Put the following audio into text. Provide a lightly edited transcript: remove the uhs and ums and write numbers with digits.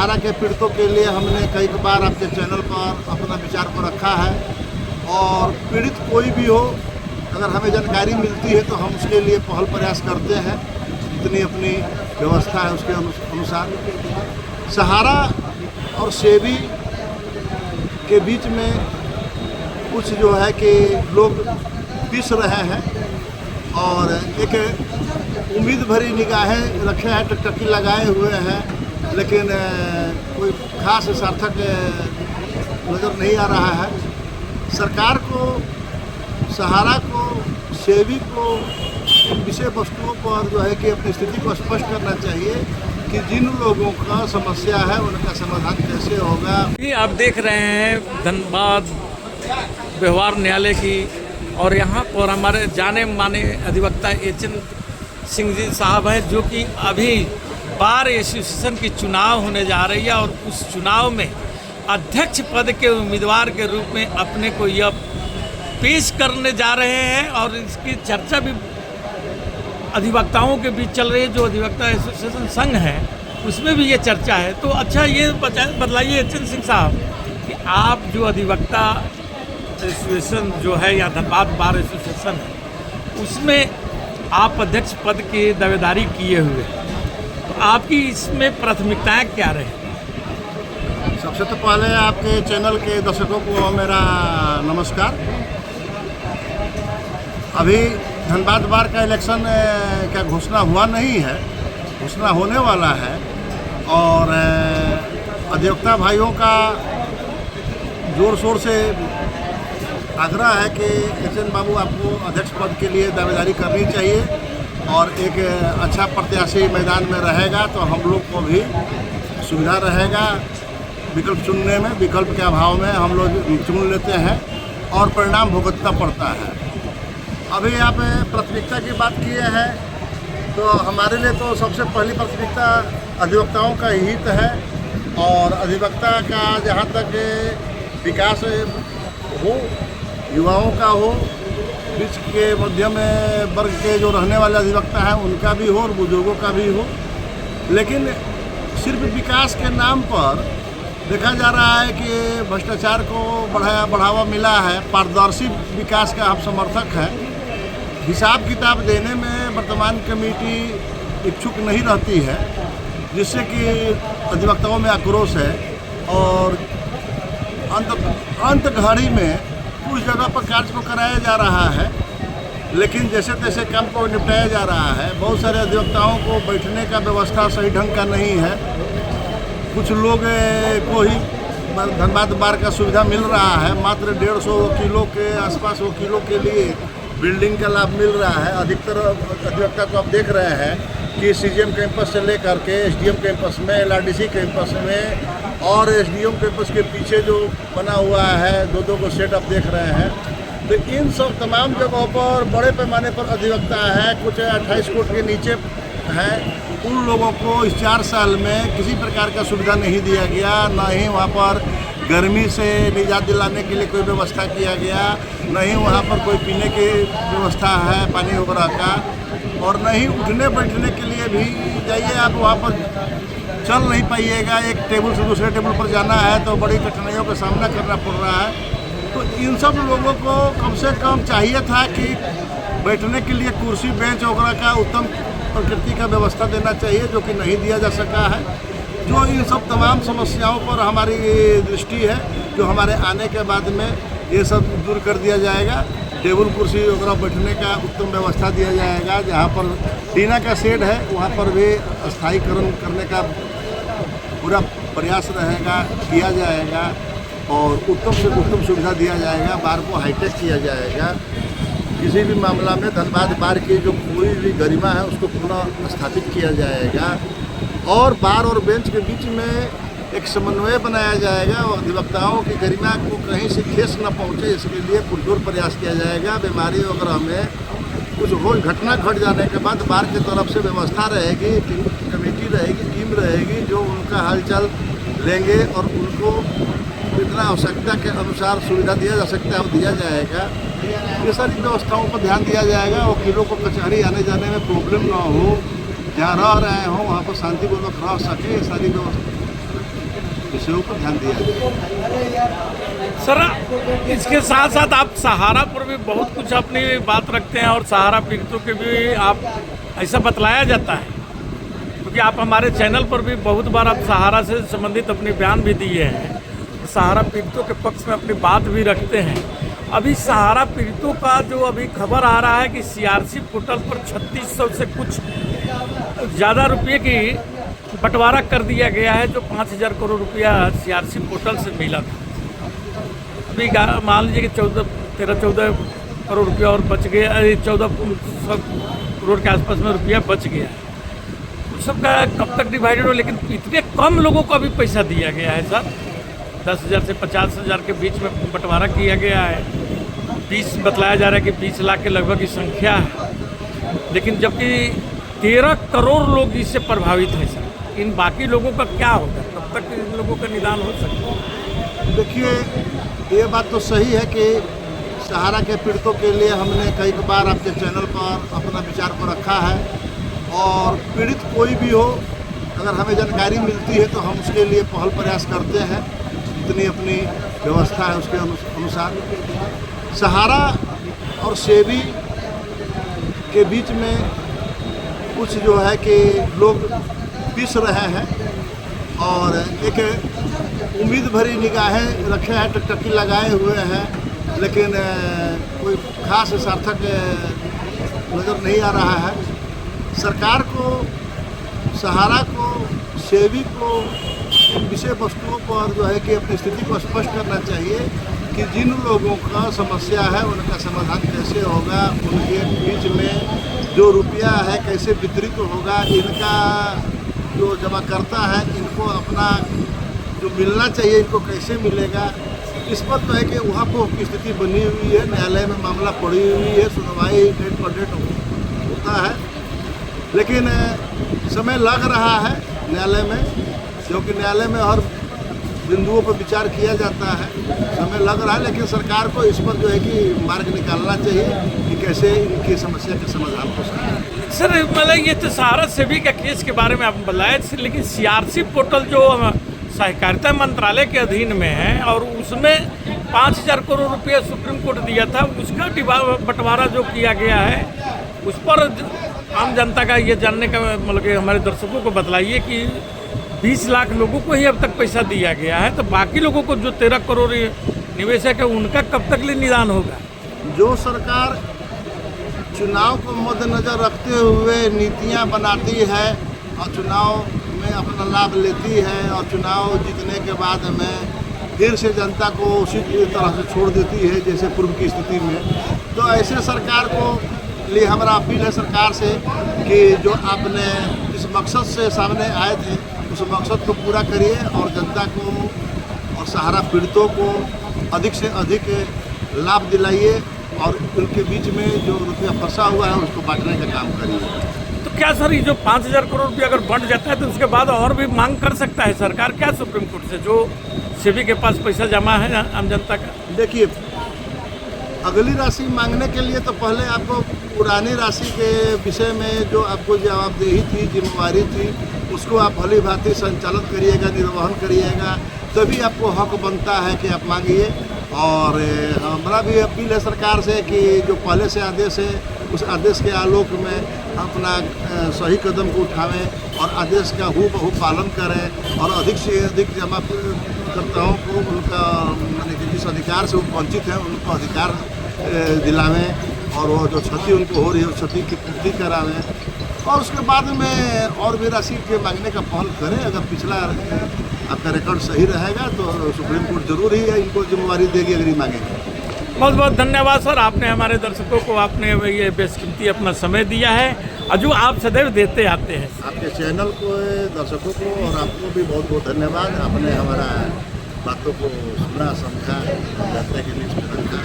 सहारा के पीड़ितों के लिए हमने कई बार आपके चैनल पर अपना विचार को रखा है और पीड़ित कोई भी हो, अगर हमें जानकारी मिलती है तो हम उसके लिए पहल प्रयास करते हैं, जितनी अपनी व्यवस्था है उसके अनुसार। सहारा और सेवी के बीच में कुछ जो है कि लोग पिस रहे हैं और एक उम्मीद भरी निगाहें रखे हैं, टकटकी लगाए हुए हैं, लेकिन कोई खास सार्थक नज़र नहीं आ रहा है। सरकार को, सहारा को, सेवी को विषय वस्तुओं पर जो है कि अपनी स्थिति को स्पष्ट करना चाहिए कि जिन लोगों का समस्या है उनका समाधान कैसे होगा। आप देख रहे हैं धनबाद व्यवहार न्यायालय की, और यहाँ पर हमारे जाने माने अधिवक्ता एचएन सिंह जी साहब हैं, जो कि अभी बार एसोसिएशन की चुनाव होने जा रही है और उस चुनाव में अध्यक्ष पद के उम्मीदवार के रूप में अपने को यह पेश करने जा रहे हैं और इसकी चर्चा भी अधिवक्ताओं के बीच चल रही है। जो अधिवक्ता एसोसिएशन संघ है उसमें भी ये चर्चा है। तो अच्छा, ये बतलाइए एचएन सिंह साहब कि आप जो अधिवक्ता एसोसिएशन जो है या धनबाद बार एसोसिएशन है उसमें आप अध्यक्ष पद की दावेदारी किए हुए, तो आपकी इसमें प्राथमिकताएं क्या रही? सबसे तो पहले आपके चैनल के दर्शकों को मेरा नमस्कार। अभी धनबाद बार का इलेक्शन का घोषणा हुआ नहीं है, घोषणा होने वाला है और अधिवक्ता भाइयों का जोर शोर से आग्रह है कि एचएन बाबू आपको अध्यक्ष पद के लिए दावेदारी करनी चाहिए और एक अच्छा प्रत्याशी मैदान में रहेगा तो हम लोग को भी सुविधा रहेगा विकल्प चुनने में। विकल्प के अभाव में हम लोग चुन लेते हैं और परिणाम भुगतना पड़ता है। अभी आप प्राथमिकता की बात किए हैं तो हमारे लिए तो सबसे पहली प्राथमिकता अधिवक्ताओं का हित है और अधिवक्ता का जहाँ तक विकास हो, युवाओं का हो, बीच के मध्यम वर्ग के जो रहने वाले अधिवक्ता हैं उनका भी हो और बुजुर्गों का भी हो। लेकिन सिर्फ विकास के नाम पर देखा जा रहा है कि भ्रष्टाचार को बढ़ावा मिला है। पारदर्शी विकास का हम समर्थक हैं। हिसाब किताब देने में वर्तमान कमेटी इच्छुक नहीं रहती है, जिससे कि अधिवक्ताओं में आक्रोश है और अंत घड़ी में कुछ जगह पर कार्य को कराया जा रहा है, लेकिन जैसे तैसे काम को निपटाया जा रहा है। बहुत सारे अधिवक्ताओं को बैठने का व्यवस्था सही ढंग का नहीं है। कुछ लोग को ही धनबाद बार का सुविधा मिल रहा है, मात्र 150 वकीलों के आसपास वकीलों के लिए बिल्डिंग का लाभ मिल रहा है। अधिकतर अधिवक्ता को आप देख रहे हैं कि सीजीएम कैंपस से लेकर के एसडीएम कैंपस में, एलआरडीसी कैंपस में और एसडीएम कैंपस के पीछे जो बना हुआ है 2-2 को सेट आप देख रहे हैं। तो इन सब तमाम जगहों पर बड़े पैमाने पर अधिवक्ता है, कुछ 28 कोट के नीचे है। उन लोगों को इस 4 साल में किसी प्रकार का सुविधा नहीं दिया गया, ना ही वहाँ पर गर्मी से निजात दिलाने के लिए कोई व्यवस्था किया गया, नहीं वहाँ पर कोई पीने की व्यवस्था है पानी वगैरह का, और नहीं उठने बैठने के लिए भी जाइए आप वहाँ पर चल नहीं पाइएगा। एक टेबल से दूसरे टेबल पर जाना है तो बड़ी कठिनाइयों का सामना करना पड़ रहा है। तो इन सब लोगों को कम से कम चाहिए था कि बैठने के लिए कुर्सी बेंच वगैरह का उत्तम प्रकृति का व्यवस्था देना चाहिए, जो कि नहीं दिया जा सका है। जो इन सब तमाम समस्याओं पर हमारी दृष्टि है, जो हमारे आने के बाद में ये सब दूर कर दिया जाएगा। टेबल कुर्सी वगैरह बैठने का उत्तम व्यवस्था दिया जाएगा। जहाँ पर टीना का शेड है वहाँ पर भी स्थायीकरण करने का पूरा प्रयास रहेगा, किया जाएगा और उत्तम से उत्तम सुविधा दिया जाएगा। बार को हाईटेक किया जाएगा। किसी भी मामला में धनबाद बार की जो पूरी भी गरिमा है उसको पुनः स्थापित किया जाएगा और बार और बेंच के बीच में एक समन्वय बनाया जाएगा और अधिवक्ताओं की गरिमा को कहीं से ठेस न पहुंचे, इसके लिए पुरजोर प्रयास किया जाएगा। बीमारी वगैरह में कुछ हो घटना घट जाने के बाद बार की तरफ से व्यवस्था रहेगी, कमेटी रहेगी, टीम रहेगी, जो उनका हालचाल लेंगे और उनको जितना आवश्यकता के अनुसार सुविधा दिया जा सकता है वो दिया जाएगा। ये सारी व्यवस्थाओं पर ध्यान दिया जाएगा। वकीलों को कचहरी आने जाने में प्रॉब्लम ना हो, जहाँ रह रहे हों वहाँ पर शांतिपूर्वक रह सके, सारी व्यवस्था विषयों पर ध्यान दिया जाए। सर, इसके साथ साथ आप सहारा पर भी बहुत कुछ अपनी बात रखते हैं और सहारा पीड़ितों के भी आप ऐसा बतलाया जाता है, क्योंकि आप हमारे चैनल पर भी बहुत बार आप सहारा से संबंधित अपने बयान भी दिए हैं, सहारा पीड़ितों के पक्ष में अपनी बात भी रखते हैं। अभी सहारा पीड़ितों का जो अभी खबर आ रहा है कि सीआरसी पोर्टल पर 3600 से कुछ ज़्यादा रुपये की बंटवारा कर दिया गया है, जो 5000 करोड़ रुपया सीआरसी पोर्टल से मिला था। अभी मान लीजिए कि 13-14 करोड़ रुपया और बच गया, 1400 करोड़ के आसपास में रुपया बच गया है। उस सबका कब तक डिवाइडेड हो, लेकिन इतने कम लोगों को अभी पैसा दिया गया है सर। 10,000 से 50,000 के बीच में बंटवारा किया गया है। 20 बतलाया जा रहा है कि 20 लाख के लगभग की संख्या है, लेकिन जबकि 13 करोड़ लोग इससे प्रभावित हैं सर। इन बाकी लोगों का क्या होगा, कब तक इन लोगों का निदान हो सकता है? देखिए, ये बात तो सही है कि सहारा के पीड़ितों के लिए हमने कई बार आपके चैनल पर अपना विचार को रखा है, और पीड़ित कोई भी हो, अगर हमें जानकारी मिलती है तो हम उसके लिए पहल प्रयास करते हैं, जितनी अपनी व्यवस्था है उसके अनुसार। सहारा और सेबी के बीच में कुछ जो है कि लोग पिस रहे हैं और एक उम्मीद भरी निगाहें रखे हैं, टकटकी लगाए हुए हैं, लेकिन कोई खास सार्थक नज़र नहीं आ रहा है। सरकार को, सहारा को, सेबी को इन विषय वस्तुओं पर जो है कि अपनी स्थिति को स्पष्ट करना चाहिए कि जिन लोगों का समस्या है उनका समाधान कैसे होगा, उनके बीच में जो रुपया है कैसे वितरित होगा, इनका जो जमाकर्ता है इनको अपना जो मिलना चाहिए इनको कैसे मिलेगा। इस पर तो है कि वहाँ पर की स्थिति बनी हुई है, न्यायालय में मामला पड़ी हुई है, सुनवाई डेट पर डेट होता है, लेकिन समय लग रहा है न्यायालय में, क्योंकि न्यायालय में हर बिंदुओं पर विचार किया जाता है। समय लग रहा है, लेकिन सरकार को इस पर जो है कि मार्ग निकालना चाहिए कि कैसे इनकी समस्या के समाधान हो सके। सर, मतलब ये तो सहारा सेबी का केस के बारे में आप बताए, लेकिन सीआरसी पोर्टल जो सहकारिता मंत्रालय के अधीन में है और उसमें 5000 करोड़ रुपया सुप्रीम कोर्ट दिया था, उसका बंटवारा जो किया गया है उस पर आम जनता का ये जानने का, मतलब कि हमारे दर्शकों को बतलाइए कि 20 लाख लोगों को ही अब तक पैसा दिया गया है, तो बाकी लोगों को जो 13 करोड़ निवेशक है उनका कब तक ले निदान होगा? जो सरकार चुनाव को मद्देनजर रखते हुए नीतियां बनाती है और चुनाव में अपना लाभ लेती है और चुनाव जीतने के बाद में फिर से जनता को उसी तरह से छोड़ देती है जैसे पूर्व की स्थिति में, तो ऐसे सरकार को लिए हमारा अपील है सरकार से कि जो आपने जिस मकसद से सामने आए थे उस मकसद को पूरा करिए और जनता को और सहारा पीड़ितों को अधिक से अधिक लाभ दिलाइए और उनके बीच में जो रुपया फंसा हुआ है उसको बांटने का काम करिए। तो क्या सर, ये जो 5000 करोड़ रुपया अगर बढ़ जाता है तो उसके बाद और भी मांग कर सकता है सरकार क्या सुप्रीम कोर्ट से, जो सेबी के पास पैसा जमा है आम जनता का? देखिए, अगली राशि मांगने के लिए तो पहले आपको पुरानी राशि के विषय में जो आपको जवाबदेही थी, जिम्मेवारी थी, उसको आप भली भांति संचालन करिएगा, निर्वहन करिएगा, तभी आपको हक बनता है कि आप मांगिए। और हमारा भी अपील है सरकार से कि जो पहले से आदेश है उस आदेश के आलोक में अपना सही कदम को उठावें और आदेश का हूबहू पालन करें और अधिक से अधिक जमाकर्ताओं को उनका माने कि जिस अधिकार से वो वंचित हैं उनको अधिकार दिलावें और वो जो क्षति उनको हो रही है उस क्षति की पूर्ति करावें और उसके बाद में और भी राशि के मांगने का पहल करें। अगर पिछला आपका रिकॉर्ड सही रहेगा तो सुप्रीम कोर्ट जरूर ही इनको जिम्मेवारी देगी अगर ये मांगेंगे। बहुत बहुत धन्यवाद सर, आपने हमारे दर्शकों को आपने ये बेशकीमती अपना समय दिया है और जो आप सदैव देते आते हैं। आपके चैनल को, दर्शकों को और आपको भी बहुत बहुत धन्यवाद। आपने हमारा बातों को सुना, समझा, जनता के बीच में रखा।